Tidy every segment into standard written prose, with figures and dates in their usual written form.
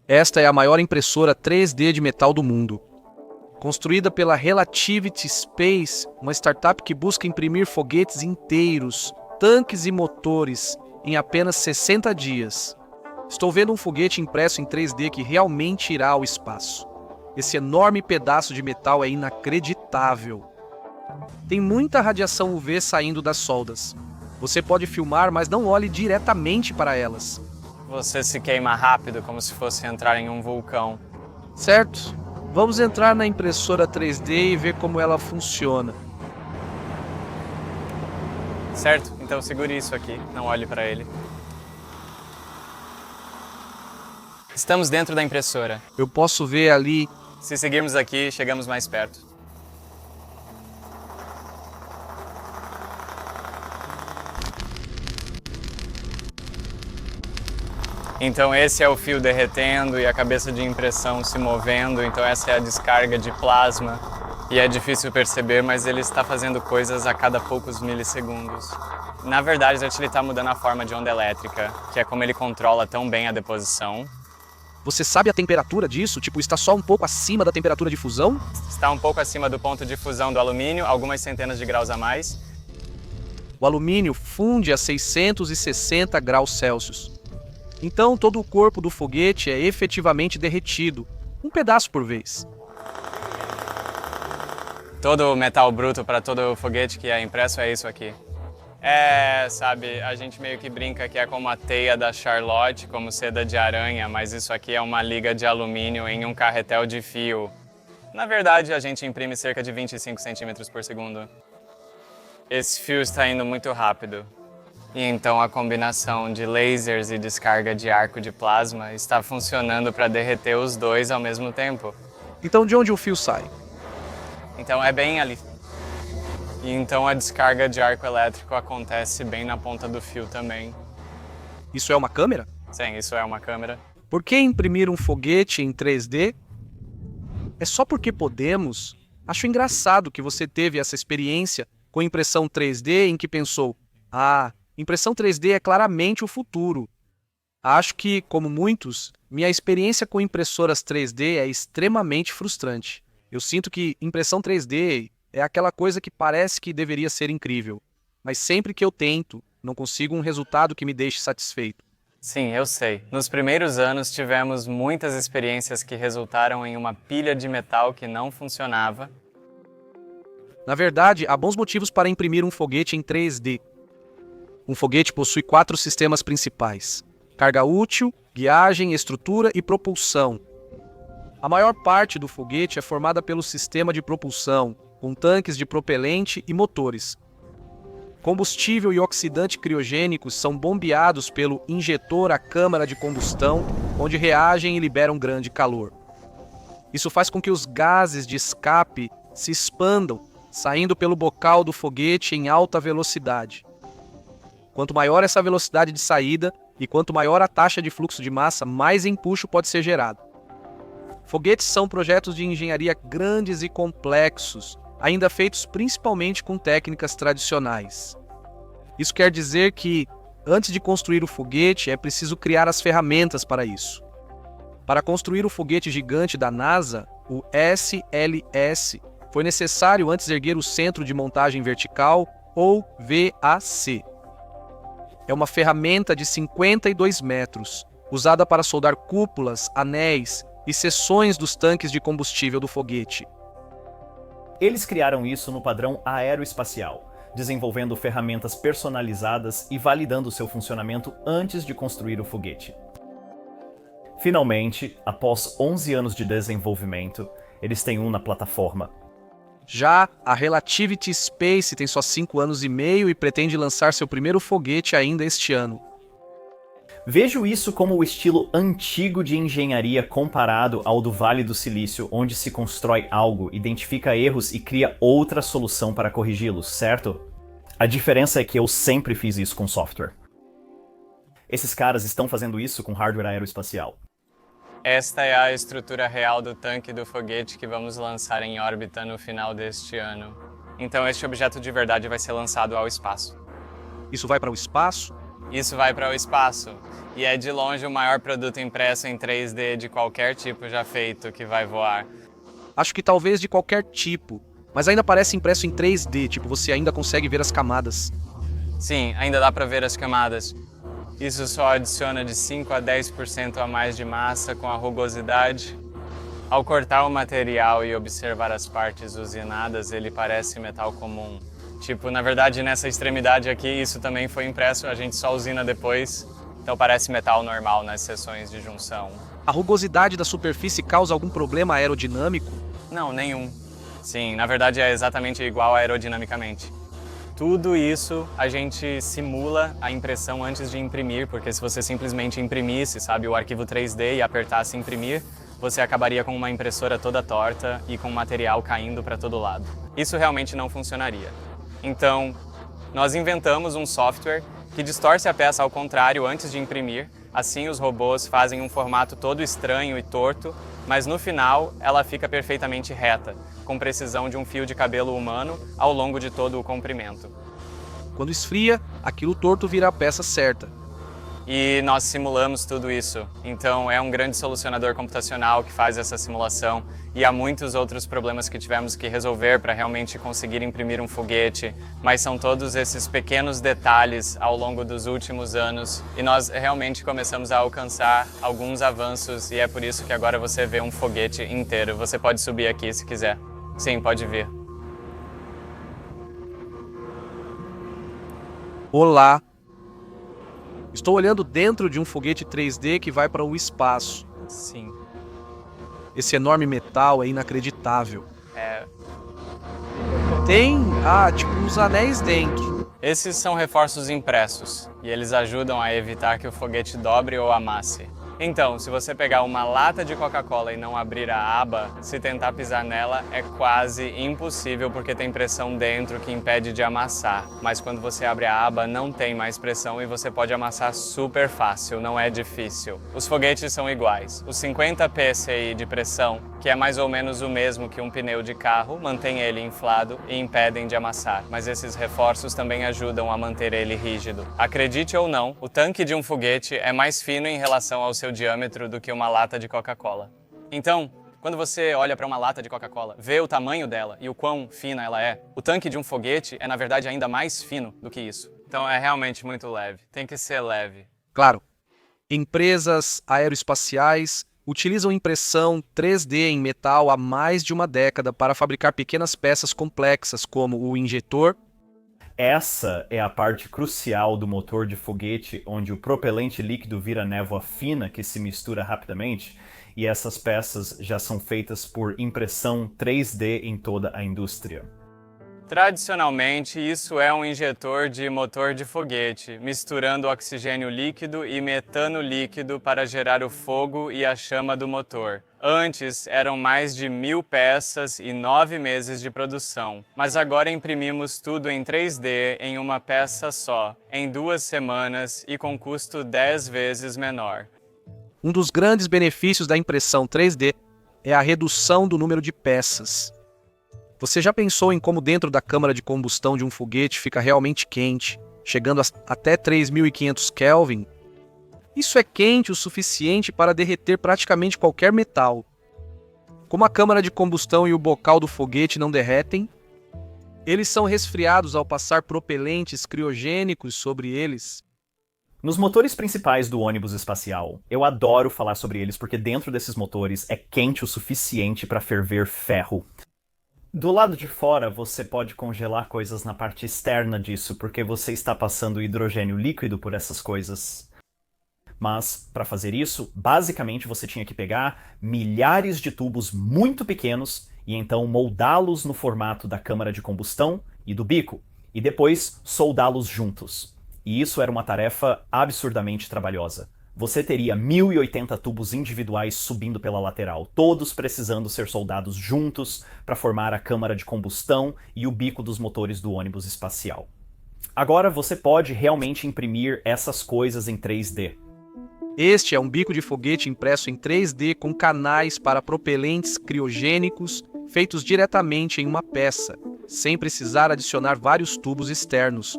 Esta é a maior impressora 3D de metal do mundo. Construída pela Relativity Space, uma startup que busca imprimir foguetes inteiros, tanques e motores em apenas 60 dias. Estou vendo um foguete impresso em 3D que realmente irá ao espaço. Esse enorme pedaço de metal é inacreditável. Tem muita radiação UV saindo das soldas. Você pode filmar, mas não olhe diretamente para elas. Você se queima rápido, como se fosse entrar em um vulcão. Certo? Vamos entrar na impressora 3D e ver como ela funciona. Certo? Então segure isso aqui, não olhe para ele. Estamos dentro da impressora. Eu posso ver ali. Se seguirmos aqui, chegamos mais perto. Então esse é o fio derretendo e a cabeça de impressão se movendo, então essa é a descarga de plasma. E é difícil perceber, mas ele está fazendo coisas a cada poucos milissegundos. Na verdade, ele está mudando a forma de onda elétrica, que é como ele controla tão bem a deposição. Você sabe a temperatura disso? Tipo, está só um pouco acima da temperatura de fusão? Está um pouco acima do ponto de fusão do alumínio, algumas centenas de graus a mais. O alumínio funde a 660 graus Celsius. Então, todo o corpo do foguete é efetivamente derretido, um pedaço por vez. Todo o metal bruto para todo o foguete que é impresso é isso aqui. Sabe, a gente meio que brinca que é como a teia da Charlotte, como seda de aranha, mas isso aqui é uma liga de alumínio em um carretel de fio. Na verdade, a gente imprime cerca de 25 centímetros por segundo. Esse fio está indo muito rápido. E então a combinação de lasers e descarga de arco de plasma está funcionando para derreter os dois ao mesmo tempo. Então, de onde o fio sai? Então é bem ali. E então a descarga de arco elétrico acontece bem na ponta do fio também. Isso é uma câmera? Sim, isso é uma câmera. Por que imprimir um foguete em 3D? É só porque podemos? Acho engraçado que você teve essa experiência com impressão 3D em que pensou: impressão 3D é claramente o futuro. Acho que, como muitos, minha experiência com impressoras 3D é extremamente frustrante. Eu sinto que impressão 3D é aquela coisa que parece que deveria ser incrível, mas sempre que eu tento, não consigo um resultado que me deixe satisfeito. Sim, eu sei. Nos primeiros anos tivemos muitas experiências que resultaram em uma pilha de metal que não funcionava. Na verdade, há bons motivos para imprimir um foguete em 3D. Um foguete possui 4 sistemas principais: carga útil, guiagem, estrutura e propulsão. A maior parte do foguete é formada pelo sistema de propulsão, com tanques de propelente e motores. Combustível e oxidante criogênicos são bombeados pelo injetor à câmara de combustão, onde reagem e liberam grande calor. Isso faz com que os gases de escape se expandam, saindo pelo bocal do foguete em alta velocidade. Quanto maior essa velocidade de saída e quanto maior a taxa de fluxo de massa, mais empuxo pode ser gerado. Foguetes são projetos de engenharia grandes e complexos, ainda feitos principalmente com técnicas tradicionais. Isso quer dizer que, antes de construir o foguete, é preciso criar as ferramentas para isso. Para construir o foguete gigante da NASA, o SLS, foi necessário antes erguer o Centro de Montagem Vertical, ou VAC. É uma ferramenta de 52 metros, usada para soldar cúpulas, anéis e seções dos tanques de combustível do foguete. Eles criaram isso no padrão aeroespacial, desenvolvendo ferramentas personalizadas e validando seu funcionamento antes de construir o foguete. Finalmente, após 11 anos de desenvolvimento, eles têm um na plataforma. Já a Relativity Space tem só 5 anos e meio e pretende lançar seu primeiro foguete ainda este ano. Vejo isso como o estilo antigo de engenharia comparado ao do Vale do Silício, onde se constrói algo, identifica erros e cria outra solução para corrigi-los, certo? A diferença é que eu sempre fiz isso com software. Esses caras estão fazendo isso com hardware aeroespacial. Esta é a estrutura real do tanque do foguete que vamos lançar em órbita no final deste ano. Então este objeto de verdade vai ser lançado ao espaço. Isso vai para o espaço? Isso vai para o espaço e é de longe o maior produto impresso em 3D de qualquer tipo já feito que vai voar. Acho que talvez de qualquer tipo, mas ainda parece impresso em 3D, tipo, você ainda consegue ver as camadas. Sim, ainda dá para ver as camadas. Isso só adiciona de 5 a 10% a mais de massa com a rugosidade. Ao cortar o material e observar as partes usinadas, ele parece metal comum. Tipo, na verdade, nessa extremidade aqui, isso também foi impresso, a gente só usina depois, então parece metal normal nas seções de junção. A rugosidade da superfície causa algum problema aerodinâmico? Não, nenhum. Sim, na verdade é exatamente igual aerodinamicamente. Tudo isso a gente simula a impressão antes de imprimir, porque se você simplesmente imprimisse, sabe, o arquivo 3D e apertasse imprimir, você acabaria com uma impressora toda torta e com material caindo para todo lado. Isso realmente não funcionaria. Então, nós inventamos um software que distorce a peça ao contrário antes de imprimir. Assim, os robôs fazem um formato todo estranho e torto, mas no final ela fica perfeitamente reta, com precisão de um fio de cabelo humano ao longo de todo o comprimento. Quando esfria, aquilo torto vira a peça certa. E nós simulamos tudo isso. Então é um grande solucionador computacional que faz essa simulação e há muitos outros problemas que tivemos que resolver para realmente conseguir imprimir um foguete, mas são todos esses pequenos detalhes ao longo dos últimos anos e nós realmente começamos a alcançar alguns avanços e é por isso que agora você vê um foguete inteiro. Você pode subir aqui se quiser. Sim, pode vir. Olá! Estou olhando dentro de um foguete 3D que vai para o espaço. Sim. Esse enorme metal é inacreditável. É. Tem, tipo, uns anéis dentro. Esses são reforços impressos e eles ajudam a evitar que o foguete dobre ou amasse. Então, se você pegar uma lata de Coca-Cola e não abrir a aba, se tentar pisar nela é quase impossível porque tem pressão dentro que impede de amassar. Mas quando você abre a aba, não tem mais pressão e você pode amassar super fácil, não é difícil. Os foguetes são iguais. Os 50 psi de pressão, que é mais ou menos o mesmo que um pneu de carro, mantém ele inflado e impedem de amassar. Mas esses reforços também ajudam a manter ele rígido. Acredite ou não, o tanque de um foguete é mais fino em relação ao seu diâmetro do que uma lata de Coca-Cola. Então, quando você olha para uma lata de Coca-Cola, vê o tamanho dela e o quão fina ela é, o tanque de um foguete é, na verdade, ainda mais fino do que isso. Então é realmente muito leve. Tem que ser leve. Claro, empresas aeroespaciais utilizam impressão 3D em metal há mais de uma década para fabricar pequenas peças complexas, como o injetor. Essa é a parte crucial do motor de foguete, onde o propelente líquido vira névoa fina que se mistura rapidamente, e essas peças já são feitas por impressão 3D em toda a indústria. Tradicionalmente, isso é um injetor de motor de foguete, misturando oxigênio líquido e metano líquido para gerar o fogo e a chama do motor. Antes, eram mais de 1000 peças e 9 meses de produção, mas agora imprimimos tudo em 3D em uma peça só, em 2 semanas e com custo 10 vezes menor. Um dos grandes benefícios da impressão 3D é a redução do número de peças. Você já pensou em como dentro da câmara de combustão de um foguete fica realmente quente, chegando até 3.500 Kelvin? Isso é quente o suficiente para derreter praticamente qualquer metal. Como a câmara de combustão e o bocal do foguete não derretem, eles são resfriados ao passar propelentes criogênicos sobre eles. Nos motores principais do ônibus espacial, eu adoro falar sobre eles porque dentro desses motores é quente o suficiente para ferver ferro. Do lado de fora, você pode congelar coisas na parte externa disso, porque você está passando hidrogênio líquido por essas coisas. Mas, para fazer isso, basicamente você tinha que pegar milhares de tubos muito pequenos e então moldá-los no formato da câmara de combustão e do bico, e depois soldá-los juntos. E isso era uma tarefa absurdamente trabalhosa. Você teria 1080 tubos individuais subindo pela lateral, todos precisando ser soldados juntos para formar a câmara de combustão e o bico dos motores do ônibus espacial. Agora você pode realmente imprimir essas coisas em 3D. Este é um bico de foguete impresso em 3D com canais para propelentes criogênicos feitos diretamente em uma peça, sem precisar adicionar vários tubos externos.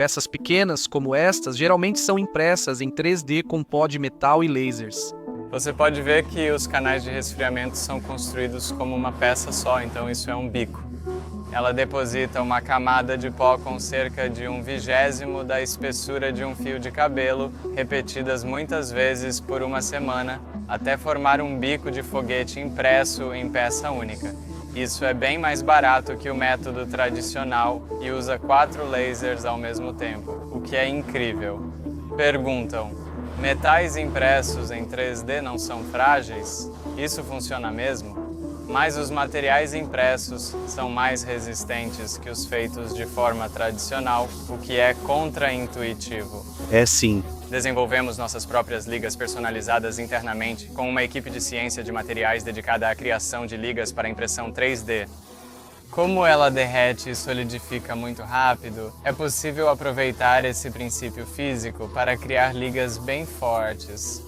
Peças pequenas, como estas, geralmente são impressas em 3D com pó de metal e lasers. Você pode ver que os canais de resfriamento são construídos como uma peça só, então isso é um bico. Ela deposita uma camada de pó com cerca de 1/20 da espessura de um fio de cabelo, repetidas muitas vezes por uma semana, até formar um bico de foguete impresso em peça única. Isso é bem mais barato que o método tradicional e usa 4 lasers ao mesmo tempo, o que é incrível. Perguntam: metais impressos em 3D não são frágeis? Isso funciona mesmo? Mas os materiais impressos são mais resistentes que os feitos de forma tradicional, o que é contraintuitivo. É sim. Desenvolvemos nossas próprias ligas personalizadas internamente, com uma equipe de ciência de materiais dedicada à criação de ligas para impressão 3D. Como ela derrete e solidifica muito rápido, é possível aproveitar esse princípio físico para criar ligas bem fortes.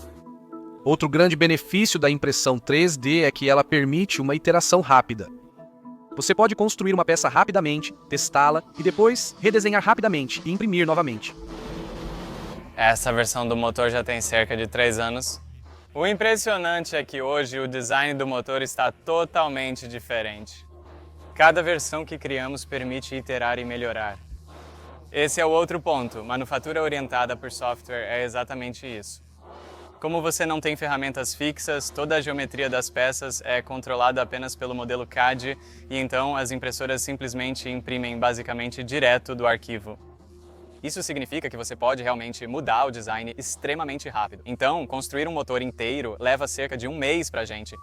Outro grande benefício da impressão 3D é que ela permite uma iteração rápida. Você pode construir uma peça rapidamente, testá-la e depois redesenhar rapidamente e imprimir novamente. Essa versão do motor já tem cerca de 3 anos. O impressionante é que hoje o design do motor está totalmente diferente. Cada versão que criamos permite iterar e melhorar. Esse é o outro ponto. Manufatura orientada por software é exatamente isso. Como você não tem ferramentas fixas, toda a geometria das peças é controlada apenas pelo modelo CAD e então as impressoras simplesmente imprimem basicamente direto do arquivo. Isso significa que você pode realmente mudar o design extremamente rápido. Então, construir um motor inteiro leva cerca de 1 mês pra gente.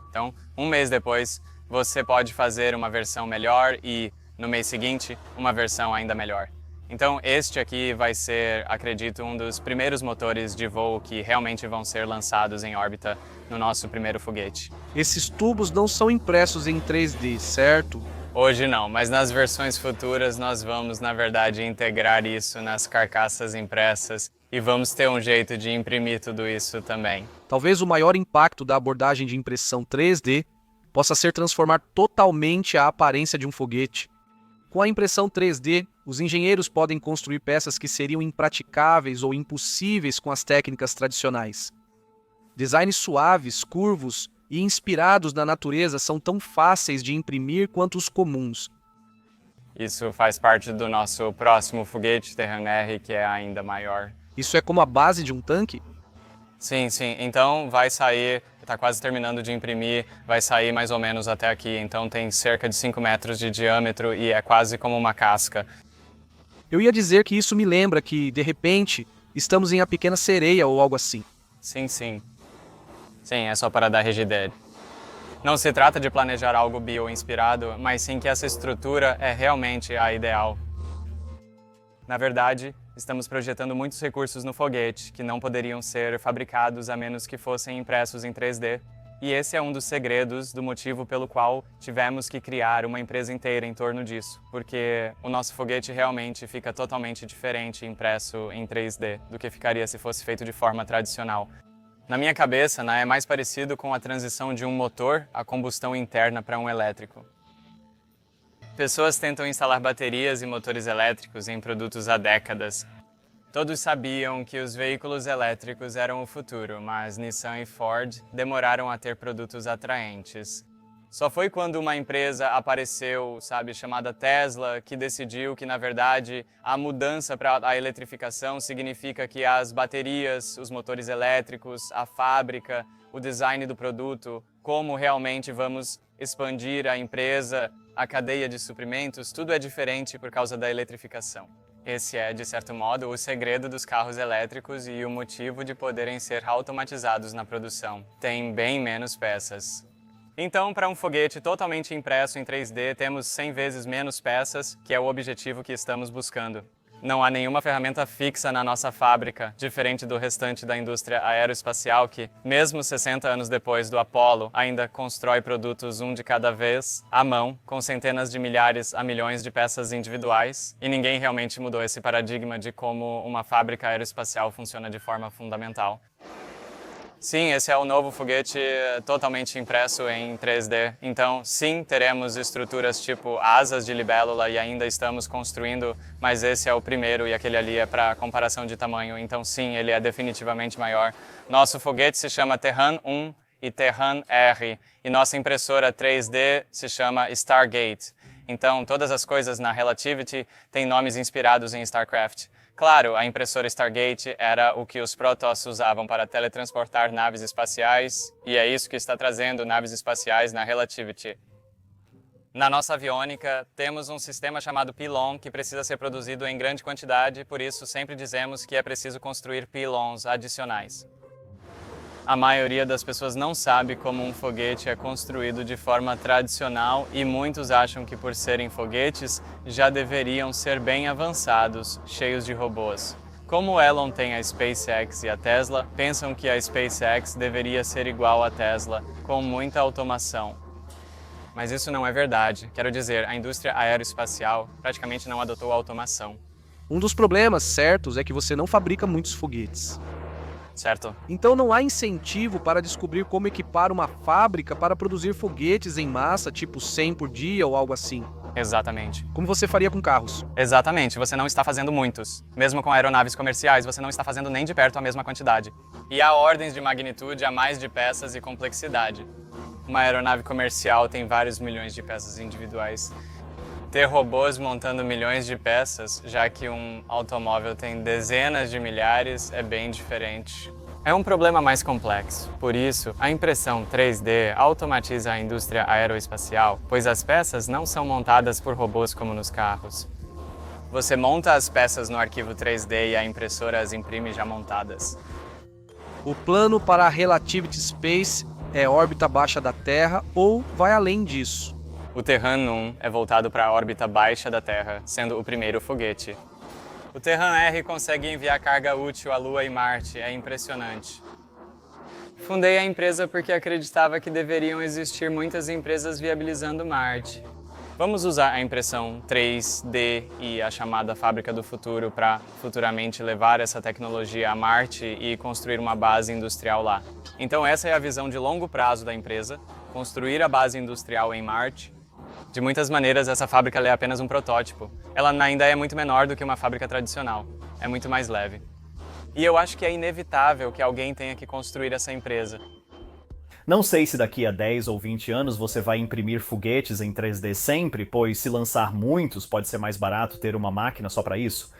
Então, 1 mês depois, você pode fazer uma versão melhor e, no mês seguinte, uma versão ainda melhor. Então, este aqui vai ser, acredito, um dos primeiros motores de voo que realmente vão ser lançados em órbita no nosso primeiro foguete. Esses tubos não são impressos em 3D, certo? Hoje não, mas nas versões futuras nós vamos, na verdade, integrar isso nas carcaças impressas e vamos ter um jeito de imprimir tudo isso também. Talvez o maior impacto da abordagem de impressão 3D possa ser transformar totalmente a aparência de um foguete. Com a impressão 3D, os engenheiros podem construir peças que seriam impraticáveis ou impossíveis com as técnicas tradicionais. Designs suaves, curvos e inspirados na natureza são tão fáceis de imprimir quanto os comuns. Isso faz parte do nosso próximo foguete Terran R, que é ainda maior. Isso é como a base de um tanque? Sim, sim. Então vai sair, está quase terminando de imprimir, vai sair mais ou menos até aqui. Então tem cerca de 5 metros de diâmetro e é quase como uma casca. Eu ia dizer que isso me lembra que, de repente, estamos em A Pequena Sereia ou algo assim. Sim, sim. Sim, é só para dar rigidez. Não se trata de planejar algo bio-inspirado, mas sim que essa estrutura é realmente a ideal. Na verdade, estamos projetando muitos recursos no foguete que não poderiam ser fabricados a menos que fossem impressos em 3D. E esse é um dos segredos do motivo pelo qual tivemos que criar uma empresa inteira em torno disso, porque o nosso foguete realmente fica totalmente diferente impresso em 3D do que ficaria se fosse feito de forma tradicional. Na minha cabeça, é mais parecido com a transição de um motor a combustão interna para um elétrico. Pessoas tentam instalar baterias e motores elétricos em produtos há décadas. Todos sabiam que os veículos elétricos eram o futuro, mas Nissan e Ford demoraram a ter produtos atraentes. Só foi quando uma empresa apareceu, chamada Tesla, que decidiu que, na verdade, a mudança para a eletrificação significa que as baterias, os motores elétricos, a fábrica, o design do produto, como realmente vamos expandir a empresa, a cadeia de suprimentos, tudo é diferente por causa da eletrificação. Esse é, de certo modo, o segredo dos carros elétricos e o motivo de poderem ser automatizados na produção. Tem bem menos peças. Então, para um foguete totalmente impresso em 3D, temos 100 vezes menos peças, que é o objetivo que estamos buscando. Não há nenhuma ferramenta fixa na nossa fábrica, diferente do restante da indústria aeroespacial que, mesmo 60 anos depois do Apollo, ainda constrói produtos um de cada vez, à mão, com centenas de milhares a milhões de peças individuais, e ninguém realmente mudou esse paradigma de como uma fábrica aeroespacial funciona de forma fundamental. Sim, esse é o novo foguete totalmente impresso em 3D. Então, sim, teremos estruturas tipo asas de libélula e ainda estamos construindo, mas esse é o primeiro e aquele ali é para comparação de tamanho. Então, sim, ele é definitivamente maior. Nosso foguete se chama Terran 1 e Terran R e nossa impressora 3D se chama Stargate. Então, todas as coisas na Relativity têm nomes inspirados em StarCraft. Claro, a impressora Stargate era o que os Protoss usavam para teletransportar naves espaciais, e é isso que está trazendo naves espaciais na Relativity. Na nossa aviônica, temos um sistema chamado pylon que precisa ser produzido em grande quantidade, por isso sempre dizemos que é preciso construir pylons adicionais. A maioria das pessoas não sabe como um foguete é construído de forma tradicional e muitos acham que por serem foguetes já deveriam ser bem avançados, cheios de robôs. Como o Elon tem a SpaceX e a Tesla, pensam que a SpaceX deveria ser igual à Tesla, com muita automação. Mas isso não é verdade. Quero dizer, a indústria aeroespacial praticamente não adotou a automação. Um dos problemas certos é que você não fabrica muitos foguetes. Certo? Então não há incentivo para descobrir como equipar uma fábrica para produzir foguetes em massa, tipo 100 por dia ou algo assim. Exatamente. Como você faria com carros. Exatamente, você não está fazendo muitos. Mesmo com aeronaves comerciais, você não está fazendo nem de perto a mesma quantidade. E há ordens de magnitude a mais de peças e complexidade. Uma aeronave comercial tem vários milhões de peças individuais. Ter robôs montando milhões de peças, já que um automóvel tem dezenas de milhares, é bem diferente. É um problema mais complexo. Por isso, a impressão 3D automatiza a indústria aeroespacial, pois as peças não são montadas por robôs como nos carros. Você monta as peças no arquivo 3D e a impressora as imprime já montadas. O plano para a Relativity Space é órbita baixa da Terra ou vai além disso. O Terran 1 é voltado para a órbita baixa da Terra, sendo o primeiro foguete. O Terran R consegue enviar carga útil à Lua e Marte, é impressionante. Fundei a empresa porque acreditava que deveriam existir muitas empresas viabilizando Marte. Vamos usar a impressão 3D e a chamada Fábrica do Futuro para futuramente levar essa tecnologia a Marte e construir uma base industrial lá. Então essa é a visão de longo prazo da empresa, construir a base industrial em Marte. De muitas maneiras, essa fábrica é apenas um protótipo. Ela ainda é muito menor do que uma fábrica tradicional. É muito mais leve. E eu acho que é inevitável que alguém tenha que construir essa empresa. Não sei se daqui a 10 ou 20 anos você vai imprimir foguetes em 3D sempre, pois se lançar muitos pode ser mais barato ter uma máquina só para isso.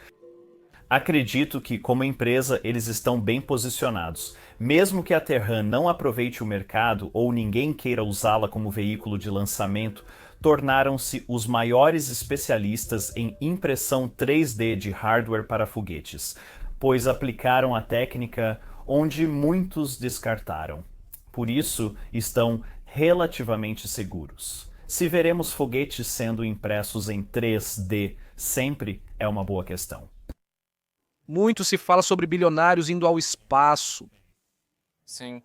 Acredito que, como empresa, eles estão bem posicionados. Mesmo que a Terran não aproveite o mercado ou ninguém queira usá-la como veículo de lançamento, tornaram-se os maiores especialistas em impressão 3D de hardware para foguetes, pois aplicaram a técnica onde muitos descartaram. Por isso, estão relativamente seguros. Se veremos foguetes sendo impressos em 3D sempre, é uma boa questão. Muito se fala sobre bilionários indo ao espaço. Sim.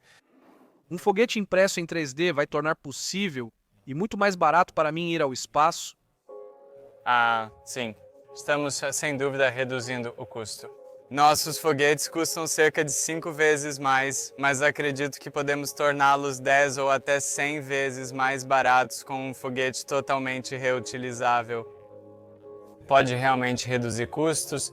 Um foguete impresso em 3D vai tornar possível e muito mais barato para mim ir ao espaço? Ah, sim. Estamos, sem dúvida, reduzindo o custo. Nossos foguetes custam cerca de 5 vezes mais, mas acredito que podemos torná-los 10 ou até 100 vezes mais baratos com um foguete totalmente reutilizável. Pode realmente reduzir custos,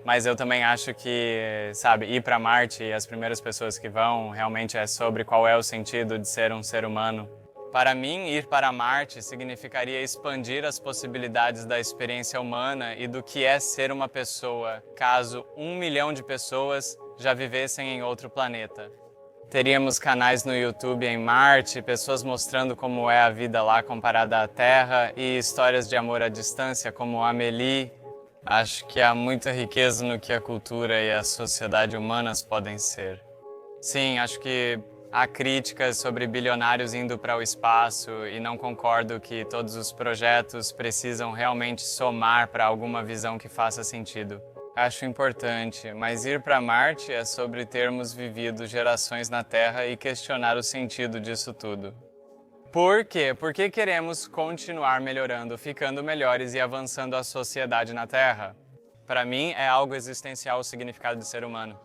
mas eu também acho que, ir para Marte e as primeiras pessoas que vão, realmente é sobre qual é o sentido de ser um ser humano. Para mim, ir para Marte significaria expandir as possibilidades da experiência humana e do que é ser uma pessoa, caso 1 milhão de pessoas já vivessem em outro planeta. Teríamos canais no YouTube em Marte, pessoas mostrando como é a vida lá comparada à Terra e histórias de amor à distância como Amélie. Acho que há muita riqueza no que a cultura e a sociedade humanas podem ser. Sim, acho que há críticas sobre bilionários indo para o espaço e não concordo que todos os projetos precisam realmente somar para alguma visão que faça sentido. Acho importante, mas ir para Marte é sobre termos vivido gerações na Terra e questionar o sentido disso tudo. Por quê? Porque queremos continuar melhorando, ficando melhores e avançando a sociedade na Terra. Para mim, é algo existencial o significado de ser humano.